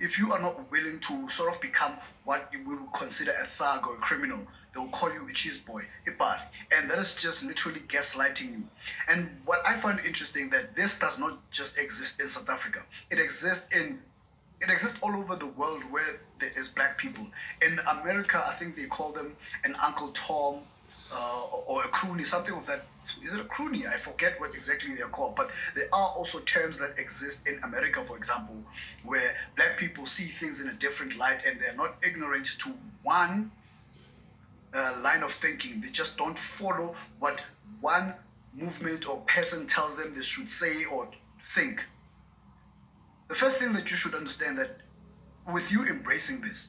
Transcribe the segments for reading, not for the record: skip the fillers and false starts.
if you are not willing to sort of become what you will consider a thug or a criminal, they will call you a cheese boy, a bad, and that is just literally gaslighting you. And what I find interesting that this does not just exist in South Africa; it exists all over the world where there is black people. In America, I think they call them an Uncle Tom, or a croonie, something of that. Is it a croonie? I forget what exactly they're called. But there are also terms that exist in America, for example, where black people see things in a different light and they're not ignorant to one line of thinking. They just don't follow what one movement or person tells them they should say or think. The first thing that you should understand that with you embracing this,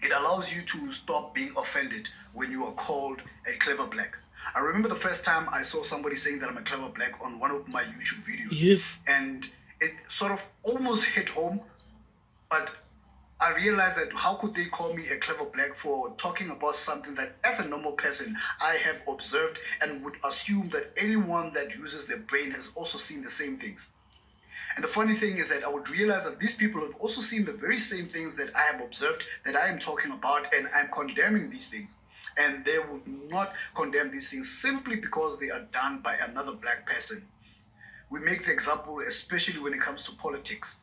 it allows you to stop being offended when you are called a clever black. I remember the first time I saw somebody saying that I'm a clever black on one of my YouTube videos. Yes. And it sort of almost hit home, but I realized that how could they call me a clever black for talking about something that as a normal person I have observed and would assume that anyone that uses their brain has also seen the same things. And the funny thing is that I would realize that these people have also seen the very same things that I have observed, that I am talking about, and I'm condemning these things. And they would not condemn these things simply because they are done by another black person. We make the example, especially when it comes to politics.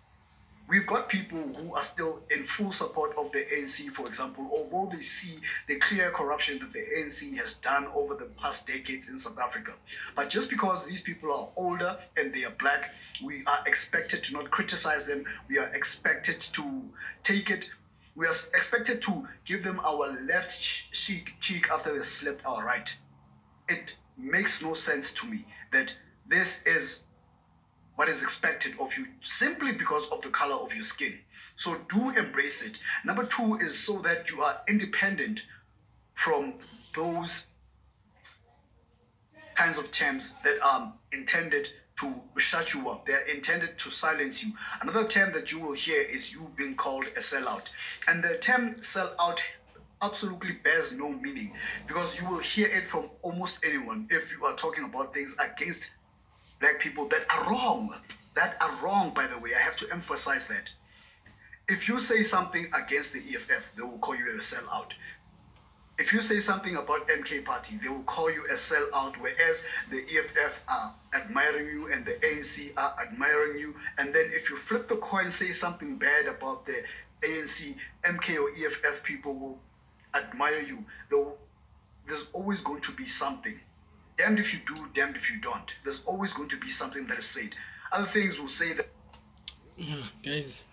We've got people who are still in full support of the ANC, for example, although they see the clear corruption that the ANC has done over the past decades in South Africa. But just because these people are older and they are black, we are expected to not criticize them. We are expected to take it. We are expected to give them our left cheek after they slapped our right. It makes no sense to me that this is what is expected of you simply because of the color of your skin. So do embrace it. Number two is so that you are independent from those kinds of terms that are intended to shut you up. They're intended to silence you. Another term that you will hear is you being called a sellout. And the term sellout absolutely bears no meaning because you will hear it from almost anyone if you are talking about things against black people that are wrong. That are wrong, by the way. I have to emphasize that. If you say something against the EFF, they will call you a sellout. If you say something about MK Party, they will call you a sellout, whereas the EFF are admiring you and the ANC are admiring you. And then if you flip the coin, say something bad about the ANC, MK or EFF people will admire you. There's always going to be something. Damned if you do, damned if you don't. There's always going to be something that is said. Other things will say that. Yeah, guys,